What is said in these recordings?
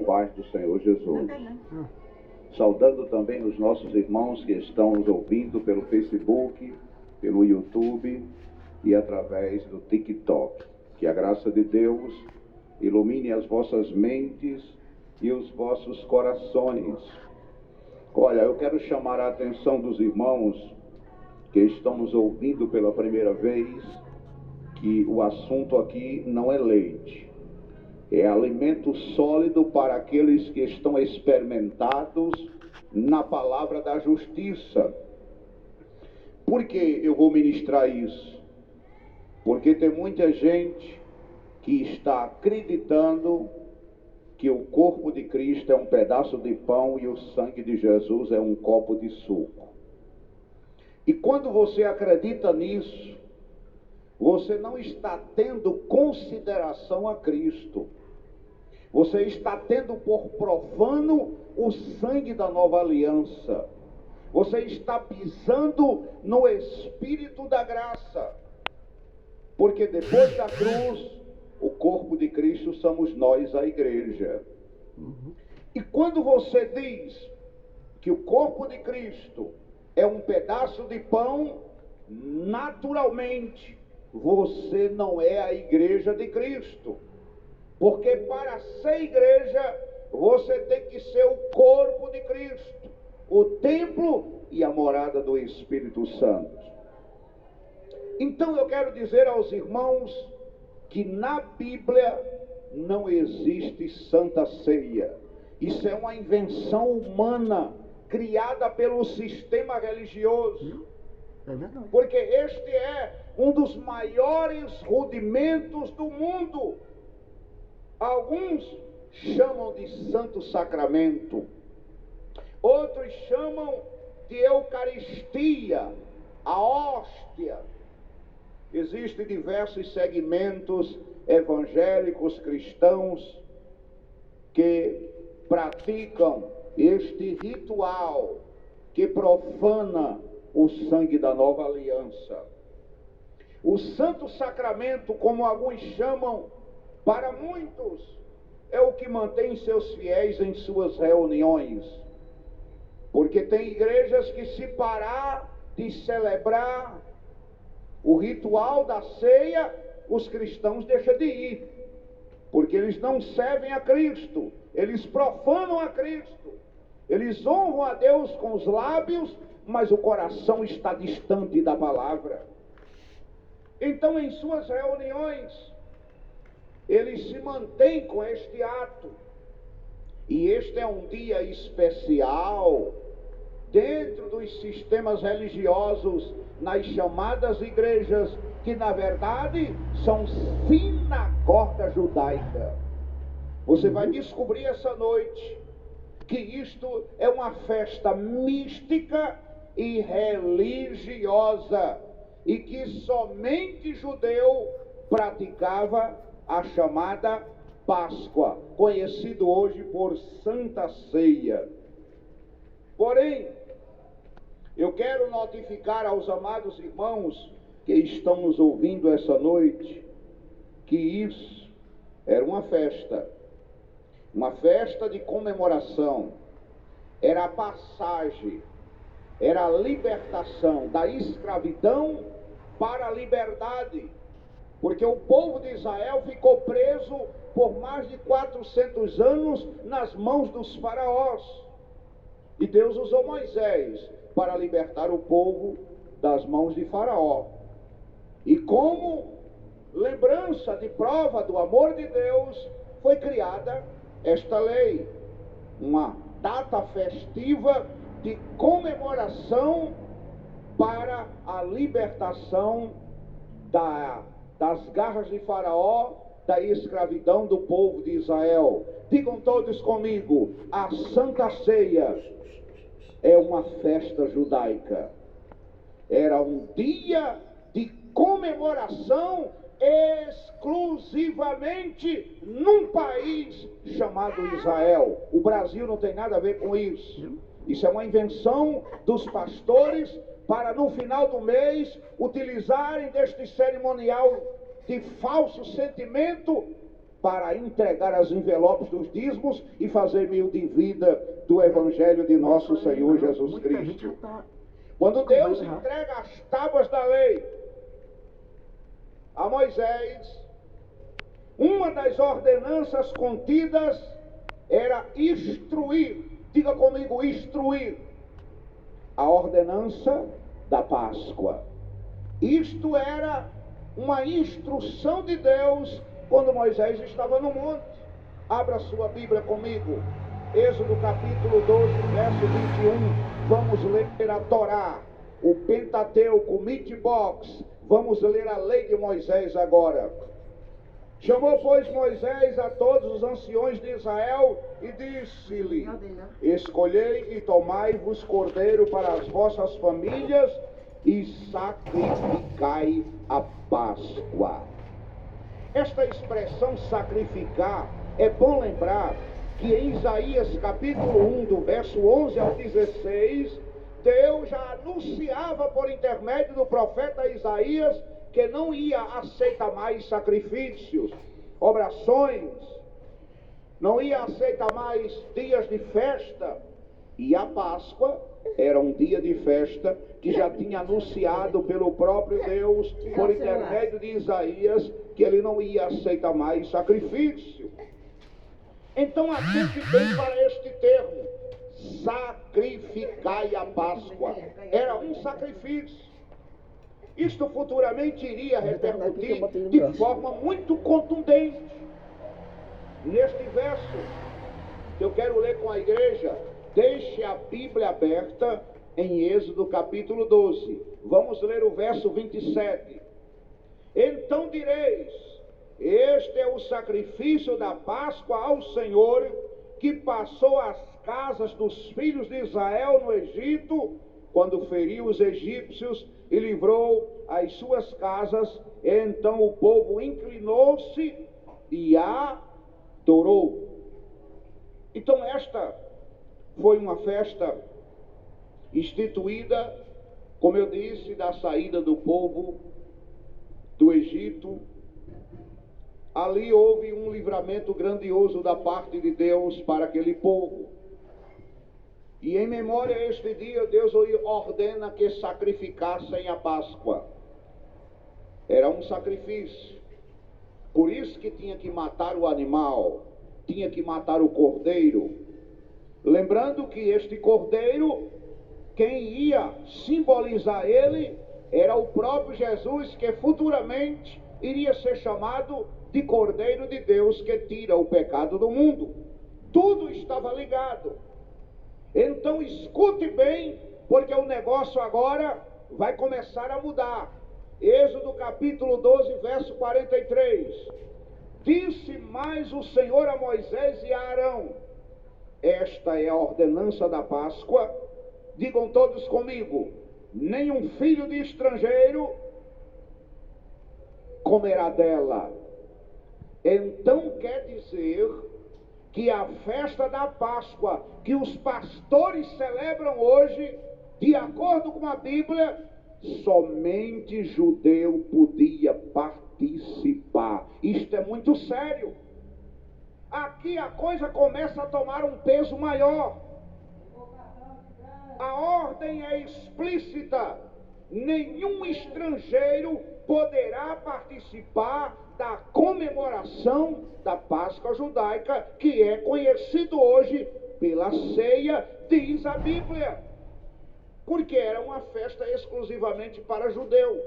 Paz do Senhor Jesus. Saudando também os nossos irmãos que estão nos ouvindo pelo Facebook, pelo YouTube e através do TikTok. Que a graça de Deus ilumine as vossas mentes e os vossos corações. Olha, eu quero chamar a atenção dos irmãos que estão nos ouvindo pela primeira vez, que o assunto aqui não é leite. É alimento sólido para aqueles que estão experimentados na palavra da justiça. Por que eu vou ministrar isso? Porque tem muita gente que está acreditando que o corpo de Cristo é um pedaço de pão e o sangue de Jesus é um copo de suco. E quando você acredita nisso, você não está tendo consideração a Cristo. Você está tendo por profano o sangue da nova aliança. Você está pisando no Espírito da graça. Porque depois da cruz, o corpo de Cristo somos nós, a igreja. E quando você diz que o corpo de Cristo é um pedaço de pão, naturalmente, você não é a igreja de Cristo. Porque para ser igreja, você tem que ser o corpo de Cristo, o templo e a morada do Espírito Santo. Então eu quero dizer aos irmãos que na Bíblia não existe Santa Ceia. Isso é uma invenção humana, criada pelo sistema religioso. Porque este é um dos maiores rudimentos do mundo. Alguns chamam de Santo Sacramento, outros chamam de Eucaristia, a hóstia. Existem diversos segmentos evangélicos cristãos que praticam este ritual que profana o sangue da nova aliança. O Santo Sacramento, como alguns chamam, para muitos, é o que mantém seus fiéis em suas reuniões. Porque tem igrejas que, se parar de celebrar o ritual da ceia, os cristãos deixam de ir. Porque eles não servem a Cristo, eles profanam a Cristo. Eles honram a Deus com os lábios, mas o coração está distante da palavra. Então, em suas reuniões, eles se mantêm com este ato. E este é um dia especial dentro dos sistemas religiosos, nas chamadas igrejas, que na verdade são sinagoga judaica. Você vai descobrir essa noite que isto é uma festa mística e religiosa, e que somente judeu praticava a chamada Páscoa, conhecido hoje por Santa Ceia. Porém, eu quero notificar aos amados irmãos que estão nos ouvindo essa noite, que isso era uma festa de comemoração, era a passagem, era a libertação da escravidão para a liberdade. Porque o povo de Israel ficou preso por mais de 400 anos nas mãos dos faraós. E Deus usou Moisés para libertar o povo das mãos de Faraó. E como lembrança de prova do amor de Deus, foi criada esta lei. Uma data festiva de comemoração para a libertação das garras de Faraó, da escravidão do povo de Israel. Digam todos comigo: a Santa Ceia é uma festa judaica. Era um dia de comemoração exclusivamente num país chamado Israel. O Brasil não tem nada a ver com isso. Isso é uma invenção dos pastores para, no final do mês, utilizarem deste cerimonial de falso sentimento para entregar as envelopes dos dízimos e fazer meio de vida do Evangelho de nosso Senhor Jesus Cristo. Quando Deus entrega as tábuas da lei a Moisés, uma das ordenanças contidas era instruir, diga comigo, instruir, a ordenança da Páscoa. Isto era uma instrução de Deus quando Moisés estava no monte. Abra sua Bíblia comigo, Êxodo capítulo 12, verso 21. Vamos ler a Torá, o Pentateuco, o Mitzvot. Vamos ler a lei de Moisés agora. Chamou, pois, Moisés a todos os anciões de Israel e disse-lhe: escolhei e tomai-vos cordeiro para as vossas famílias e sacrificai a Páscoa. Esta expressão sacrificar, é bom lembrar que em Isaías capítulo 1, do verso 11 ao 16, Deus já anunciava por intermédio do profeta Isaías que não ia aceitar mais sacrifícios, orações, não ia aceitar mais dias de festa. E a Páscoa era um dia de festa que já tinha anunciado pelo próprio Deus, por intermédio de Isaías, que ele não ia aceitar mais sacrifício. Então atente bem para este termo: sacrificai a Páscoa. Era um sacrifício. Isto futuramente iria repercutir de forma muito contundente. Neste verso, que eu quero ler com a igreja, deixe a Bíblia aberta em Êxodo capítulo 12. Vamos ler o verso 27. Então direis: este é o sacrifício da Páscoa ao Senhor, que passou as casas dos filhos de Israel no Egito, quando feriu os egípcios e livrou as suas casas. Então o povo inclinou-se e adorou. Então esta foi uma festa instituída, como eu disse, da saída do povo do Egito. Ali houve um livramento grandioso da parte de Deus para aquele povo. E em memória a este dia, Deus ordena que sacrificassem a Páscoa. Era um sacrifício. Por isso que tinha que matar o animal, tinha que matar o cordeiro. Lembrando que este cordeiro, quem ia simbolizar ele, era o próprio Jesus, que futuramente iria ser chamado de Cordeiro de Deus, que tira o pecado do mundo. Tudo estava ligado. Então escute bem, porque o negócio agora vai começar a mudar. Êxodo capítulo 12, verso 43. Disse mais o Senhor a Moisés e a Arão: esta é a ordenança da Páscoa. Digam todos comigo: nenhum filho de estrangeiro comerá dela. Então quer dizer que a festa da Páscoa, que os pastores celebram hoje, de acordo com a Bíblia, somente judeu podia participar. Isto é muito sério. Aqui a coisa começa a tomar um peso maior. A ordem é explícita: nenhum estrangeiro poderá participar da comemoração da Páscoa judaica, que é conhecido hoje pela ceia, diz a Bíblia, porque era uma festa exclusivamente para judeu,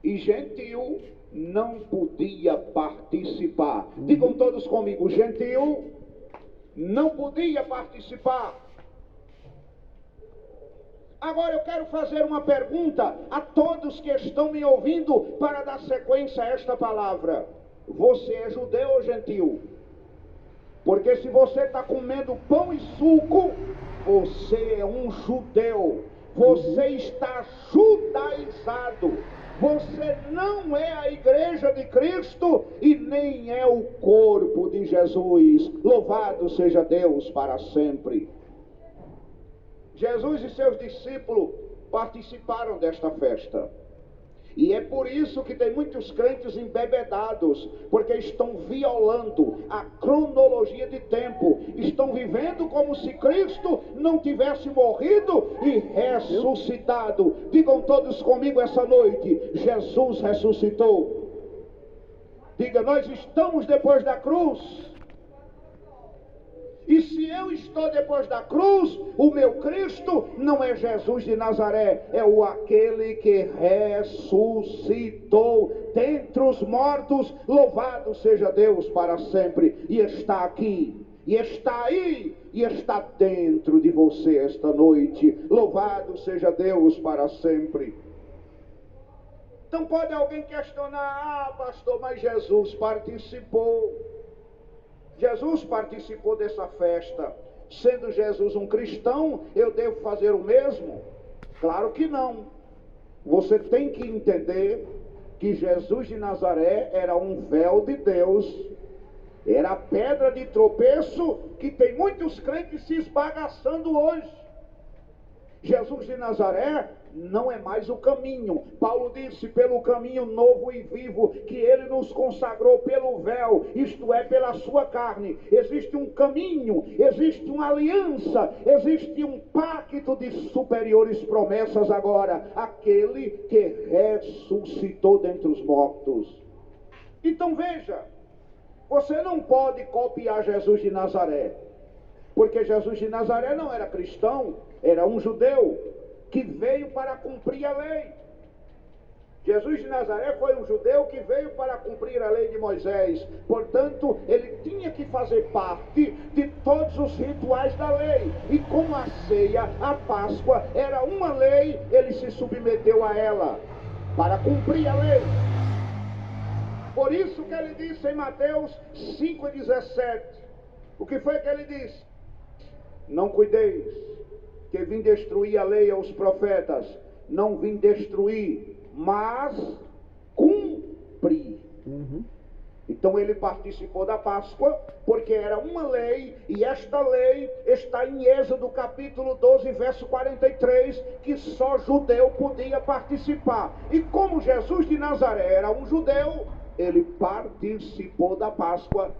e gentil não podia participar. Digam todos comigo: gentil não podia participar. Agora eu quero fazer uma pergunta a todos que estão me ouvindo para dar sequência a esta palavra: você é judeu ou gentil? Porque se você está comendo pão e suco, você é um judeu. Você está judaizado. Você não é a igreja de Cristo e nem é o corpo de Jesus. Louvado seja Deus para sempre. Jesus e seus discípulos participaram desta festa. E é por isso que tem muitos crentes embebedados, porque estão violando a cronologia de tempo, estão vivendo como se Cristo não tivesse morrido e ressuscitado. Digam todos comigo essa noite: Jesus ressuscitou. Diga, nós estamos depois da cruz. E se eu estou depois da cruz, o meu Cristo não é Jesus de Nazaré, é o aquele que ressuscitou dentre os mortos. Louvado seja Deus para sempre. E está aqui, e está aí, e está dentro de você esta noite. Louvado seja Deus para sempre. Então pode alguém questionar: ah, pastor, mas Jesus participou. Jesus participou dessa festa. Sendo Jesus um cristão, eu devo fazer o mesmo? Claro que não. Você tem que entender que Jesus de Nazaré era um véu de Deus, era a pedra de tropeço que tem muitos crentes se esbagaçando hoje. Jesus de Nazaré não é mais o caminho. Paulo disse: pelo caminho novo e vivo que ele nos consagrou pelo véu, isto é, pela sua carne. Existe um caminho, existe uma aliança, existe um pacto de superiores promessas agora. Aquele que ressuscitou dentre os mortos. Então veja, você não pode copiar Jesus de Nazaré, porque Jesus de Nazaré não era cristão, era um judeu que veio para cumprir a lei. Jesus de Nazaré foi um judeu que veio para cumprir a lei de Moisés. Portanto, ele tinha que fazer parte de todos os rituais da lei. E como a ceia, a Páscoa era uma lei, ele se submeteu a ela para cumprir a lei. Por isso que ele disse em Mateus 5,17, o que foi que ele disse? Não cuideis, que vim destruir a lei aos profetas. Não vim destruir, mas cumprir. Então ele participou da Páscoa, porque era uma lei, e esta lei está em Êxodo capítulo 12, verso 43, que só judeu podia participar. E como Jesus de Nazaré era um judeu, ele participou da Páscoa